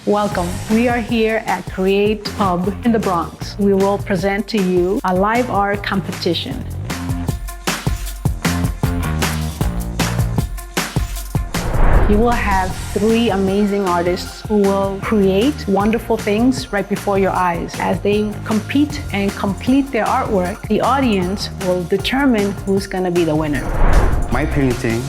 Welcome. We are here at Kreate Hub in the Bronx. We will present to you a live art competition. You will have 3 amazing artists who will create wonderful things right before your eyes. As they compete and complete their artwork, the audience will determine who's going to be the winner. My painting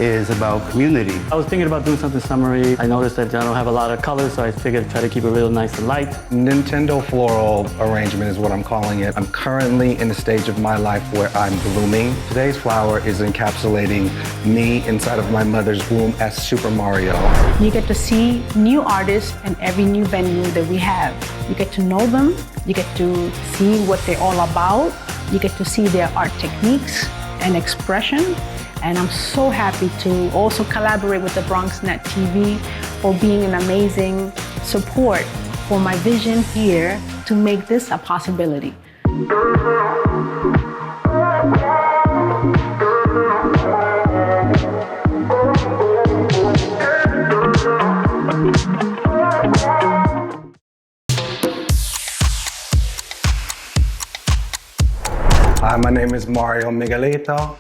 is about community. I was thinking about doing something summery. I noticed that I don't have a lot of colors, so I figured I'd try to keep it real nice and light. Nintendo floral arrangement is what I'm calling it. I'm currently in a stage of my life where I'm blooming. Today's flower is encapsulating me inside of my mother's womb as Super Mario. You get to see new artists in every new venue that we have. You get to know them, you get to see what they're all about, you get to see their art techniques and expression. And I'm so happy to also collaborate with the Bronx Net TV for being an amazing support for my vision here to make this a possibility. Hi, my name is Mario Miguelito.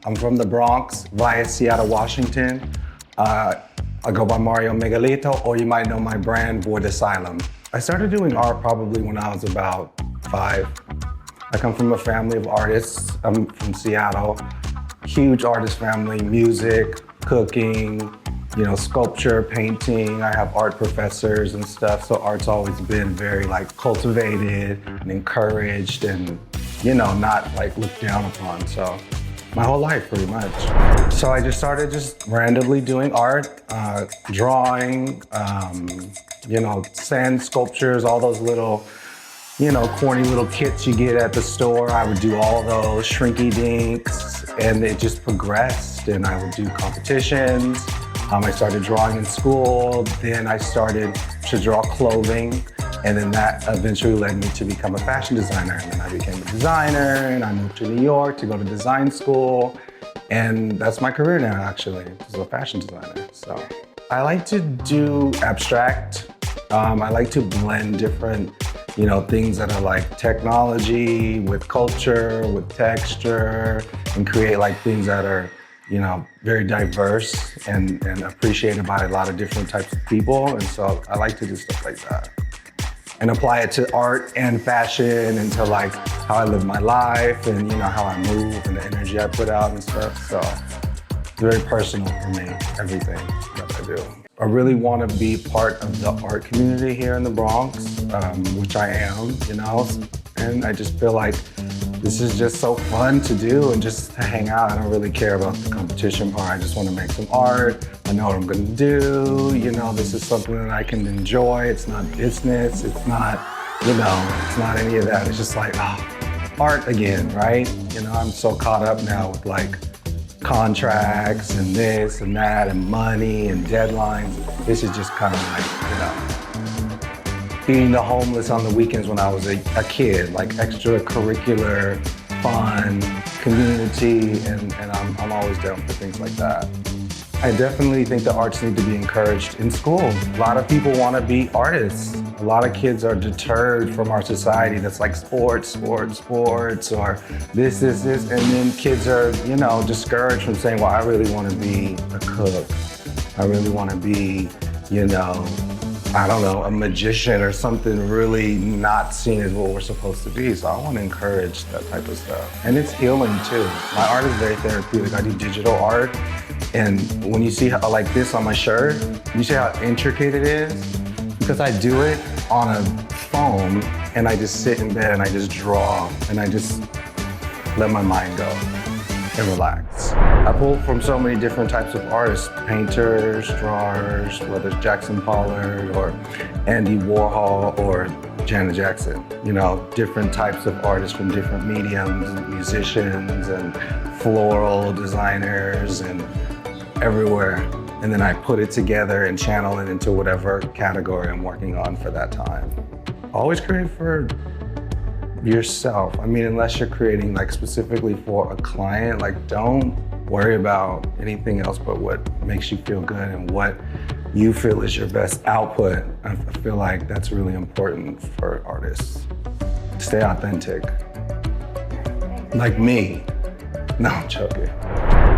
I'm from the Bronx via Seattle, Washington. I go by Mario Miguelito, or you might know my brand, Void Asylum. I started doing art probably when I was about 5. I come from a family of artists. I'm from Seattle. Huge artist family, music, cooking, sculpture, painting. I have art professors and stuff, so art's always been very cultivated and encouraged and not looked down upon. So my whole life pretty much. So I just started randomly doing art, drawing, sand sculptures, all those little, corny little kits you get at the store. I would do all those shrinky dinks, and it just progressed, and I would do competitions. I started drawing in school, then I started to draw clothing, and then that eventually led me to become a fashion designer. And then I became a designer, and I moved to New York to go to design school. And that's my career now, actually, as a fashion designer. So I like to do abstract. I like to blend different, things that are like technology with culture, with texture, and create things that are, very diverse and appreciated by a lot of different types of people. And so I like to do stuff like that and apply it to art and fashion and to how I live my life and how I move and the energy I put out and stuff. So it's very personal for me, everything that I do. I really want to be part of the art community here in the Bronx, which I am, and I just feel like this is just so fun to do and just to hang out. I don't really care about the competition part. I just want to make some art. I know what I'm going to do. This is something that I can enjoy. It's not business. It's not, it's not any of that. It's just art again, right? I'm so caught up now with contracts and this and that and money and deadlines. This is just kind of feeding the homeless on the weekends when I was a kid, extracurricular, fun, community, and I'm always down for things like that. I definitely think the arts need to be encouraged in school. A lot of people want to be artists. A lot of kids are deterred from our society that's sports, or this, and then kids are, discouraged from saying, well, I really want to be a cook. I really want to be, a magician or something really not seen as what we're supposed to be. So I want to encourage that type of stuff. And it's healing too. My art is very therapeutic. I do digital art. And when you see how, this on my shirt, you see how intricate it is? Because I do it on a phone and I just sit in bed and I just draw and I just let my mind go and relax. I pull from so many different types of artists, painters, drawers, whether it's Jackson Pollard or Andy Warhol or Janet Jackson. Different types of artists from different mediums, musicians and floral designers and everywhere. And then I put it together and channel it into whatever category I'm working on for that time. Always create for yourself. Unless you're creating specifically for a client, don't worry about anything else but what makes you feel good and what you feel is your best output. I feel like that's really important for artists. Stay authentic. Like me. No, I'm joking.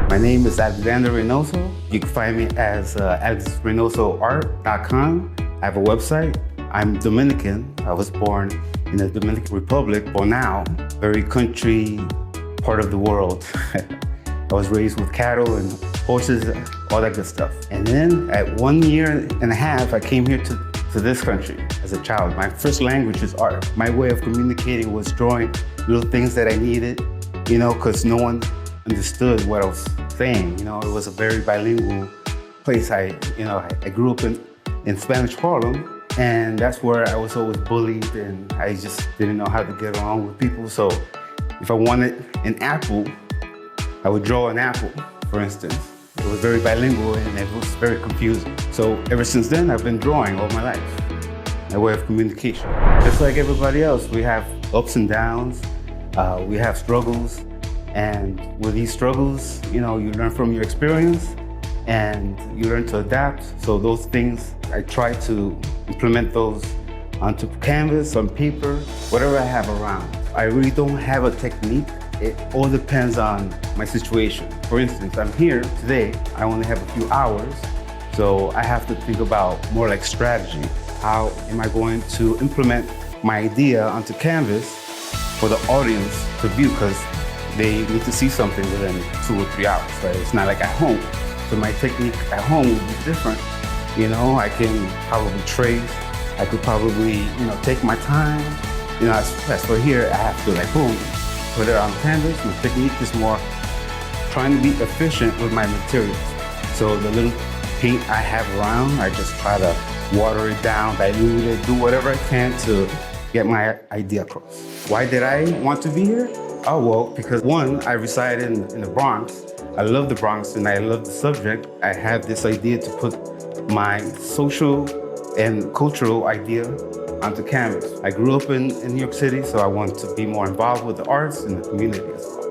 My name is Alexander Reynoso. You can find me as alexreynosoart.com. I have a website. I'm Dominican. I was born in the Dominican Republic, Bonao, very country part of the world. I was raised with cattle and horses, all that good stuff. And then at 1 year and a half, I came here to this country as a child. My first language is art. My way of communicating was drawing little things that I needed, you know, because no one understood what I was saying. You know, it was a very bilingual place. I grew up in Spanish Harlem, and that's where I was always bullied, and I just didn't know how to get along with people. So if I wanted an apple, I would draw an apple, for instance. It was very bilingual and it was very confusing. So ever since then, I've been drawing all my life. My way of communication. Just like everybody else, we have ups and downs, we have struggles, and with these struggles, you know, you learn from your experience and you learn to adapt. So those things, I try to implement those onto canvas, on paper, whatever I have around. I really don't have a technique. It all depends on my situation. For instance, I'm here today, I only have a few hours, so I have to think about more like strategy. How am I going to implement my idea onto canvas for the audience to view, because they need to see something within 2 or 3 hours, right? It's not like at home. So my technique at home would be different. You know, I can probably trace, I could probably, you know, take my time. You know, as for here, I have to like, boom, put it on canvas. My technique is more trying to be efficient with my materials. So the little paint I have around, I just try to water it down, dilute it, do whatever I can to get my idea across. Why did I want to be here? Oh, well, because one, I reside in the Bronx. I love the Bronx and I love the subject. I have this idea to put my social and cultural idea onto canvas. I grew up in New York City, so I want to be more involved with the arts and the community as well.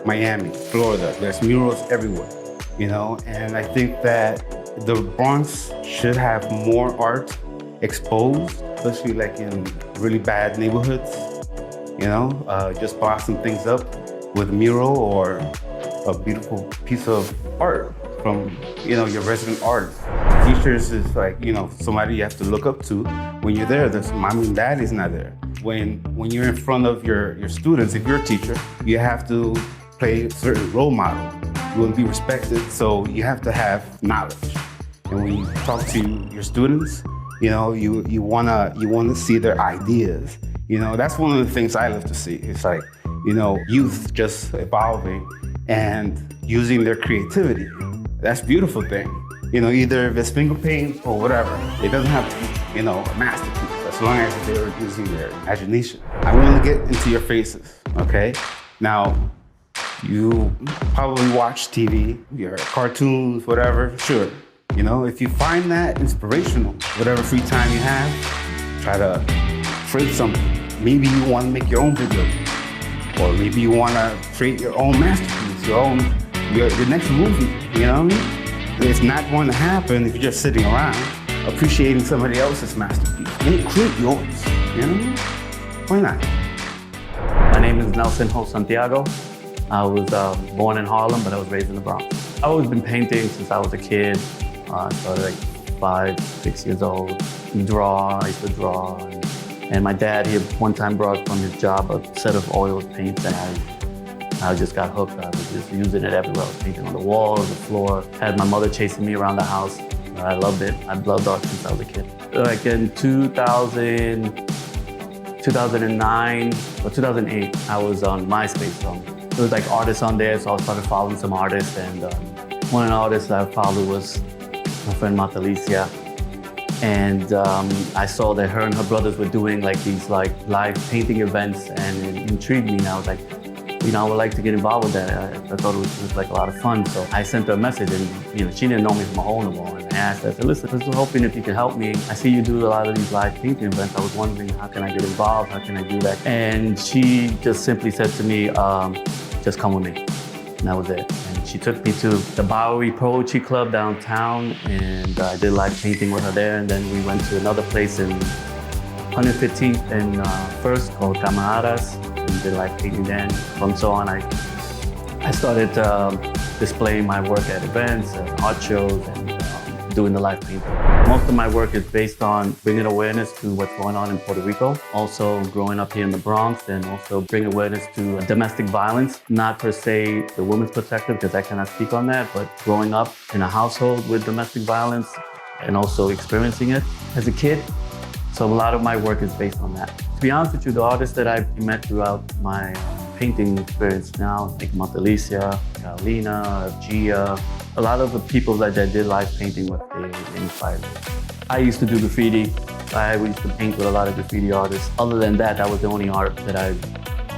Miami, Florida, there's murals everywhere, you know, and I think that the Bronx should have more art exposed, especially like in really bad neighborhoods, you know, just blossom things up with a mural or a beautiful piece of art from, you know, your resident artist. Teachers is like, you know, somebody you have to look up to. When you're there, there's mom and dad is not there. When you're in front of your students, if you're a teacher, you have to play a certain role model. You want to be respected, so you have to have knowledge. And when you talk to your students, you know, you wanna see their ideas. You know, that's one of the things I love to see. It's like, you know, youth just evolving and using their creativity. That's a beautiful thing. You know, either if it's finger paint or whatever, it doesn't have to be, you know, a masterpiece, as long as they're using their imagination. I want to get into your faces, okay? Now, you probably watch TV, your cartoons, whatever, sure. You know, if you find that inspirational, whatever free time you have, try to create something. Maybe you want to make your own video, or maybe you want to create your own masterpiece, your next movie, you know what I mean? It's not going to happen if you're just sitting around appreciating somebody else's masterpiece. Create yours, you know? Why not? My name is Nelson Ho Santiago. I was born in Harlem, but I was raised in the Bronx. I've always been painting since I was a kid. I started like 5, 6 years old. I used to draw. And my dad, he one time brought from his job a set of oil paints, and I just got hooked. I was just using it everywhere. I was painting on the walls, the floor. I had my mother chasing me around the house. I loved it. I loved art since I was a kid. Like in 2009 or 2008, I was on MySpace. So it was like artists on there, so I started following some artists. And one of the artists I followed was my friend Martha Alicia. And I saw that her and her brothers were doing like these like live painting events, and it intrigued me. And I was like, you know, I would like to get involved with that. I thought it was like a lot of fun. So I sent her a message, and you know, she didn't know me from a hole in the wall. And I asked her, I said, listen, I was hoping if you could help me. I see you do a lot of these live painting events. I was wondering, how can I get involved? How can I do that? And she just simply said to me, just come with me. and that was it. And she took me to the Bowery Poetry Club downtown, and I did live painting with her there. And then we went to another place in 115th and First called Camaradas, and did live painting then. From so on, I started displaying my work at events and art shows and doing the live painting. Most of my work is based on bringing awareness to what's going on in Puerto Rico. Also growing up here in the Bronx, and also bring awareness to domestic violence. Not per se the women's perspective, because I cannot speak on that, but growing up in a household with domestic violence and also experiencing it as a kid. So a lot of my work is based on that. To be honest with you, the artists that I've met throughout my painting experience now, like Alicia, Carolina, Gia, a lot of the people that I did live painting with, they inspired me. I used to do graffiti. I used to paint with a lot of graffiti artists. Other than that, that was the only art that I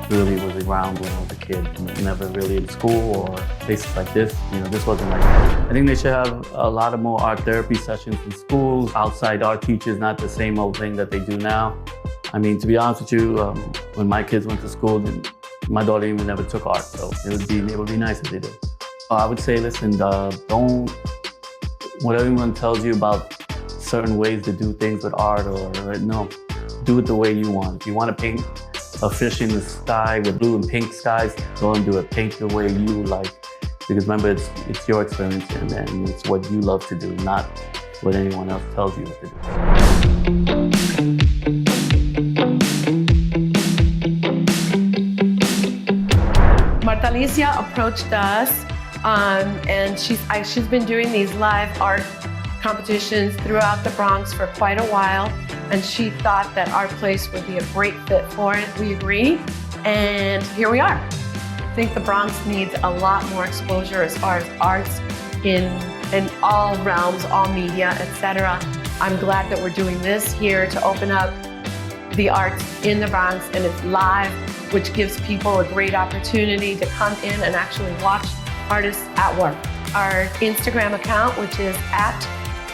really was around when I was a kid. Never really in school or places like this. This wasn't like that. I think they should have a lot of more art therapy sessions in schools, outside art teachers, not the same old thing that they do now. I mean, to be honest with you, when my kids went to school, my daughter even never took art, so it would be nice if they did. I would say, listen, don't, what everyone tells you about certain ways to do things with art, no, do it the way you want. If you want to paint a fish in the sky with blue and pink skies, go and do it. Paint the way you like. Because remember, it's your experience, and it's what you love to do, not what anyone else tells you what to do. Alicia approached us, and she's been doing these live art competitions throughout the Bronx for quite a while, and she thought that our place would be a great fit for it. We agreed, and here we are. I think the Bronx needs a lot more exposure as far as arts in all realms, all media, etc. I'm glad that we're doing this here to open up the arts in the Bronx, and it's live, which gives people a great opportunity to come in and actually watch artists at work. Our Instagram account, which is at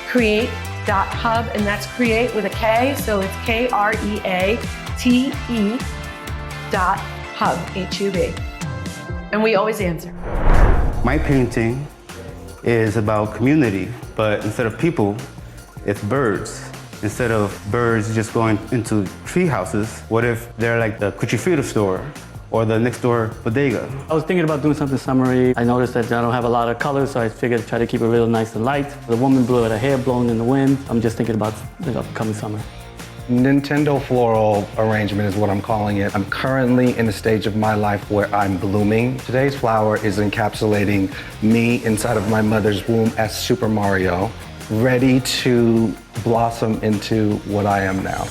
Kreate.Hub, and that's Kreate with a K, so it's Kreate.Hub, H-U-B. And we always answer. My painting is about community, but instead of people, it's birds. Instead of birds just going into tree houses, what if they're like the Cuchifrito store or the next door bodega? I was thinking about doing something summery. I noticed that I don't have a lot of colors, so I figured to try to keep it real nice and light. The woman blew her hair blowing in the wind. I'm just thinking about the upcoming summer. Nintendo floral arrangement is what I'm calling it. I'm currently in a stage of my life where I'm blooming. Today's flower is encapsulating me inside of my mother's womb as Super Mario, ready to blossom into what I am now.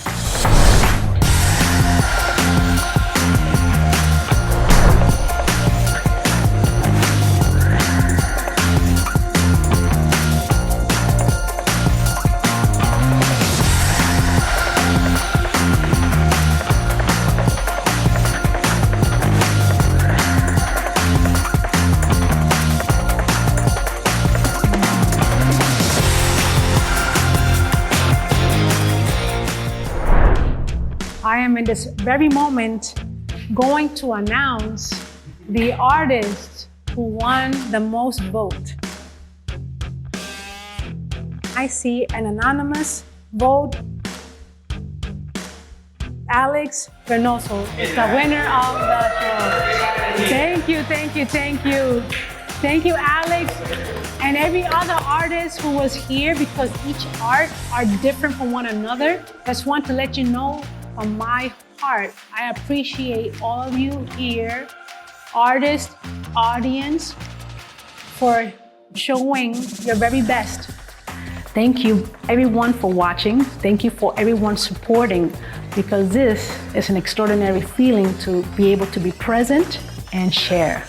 I am in this very moment going to announce the artist who won the most vote. I see an anonymous vote. Alex Reynoso is the winner of the show. Thank you, thank you, thank you. Thank you, Alex, and every other artist who was here, because each art are different from one another. Just want to let you know from my heart, I appreciate all of you here, artists, audience, for showing your very best. Thank you everyone for watching. Thank you for everyone supporting, because this is an extraordinary feeling to be able to be present and share.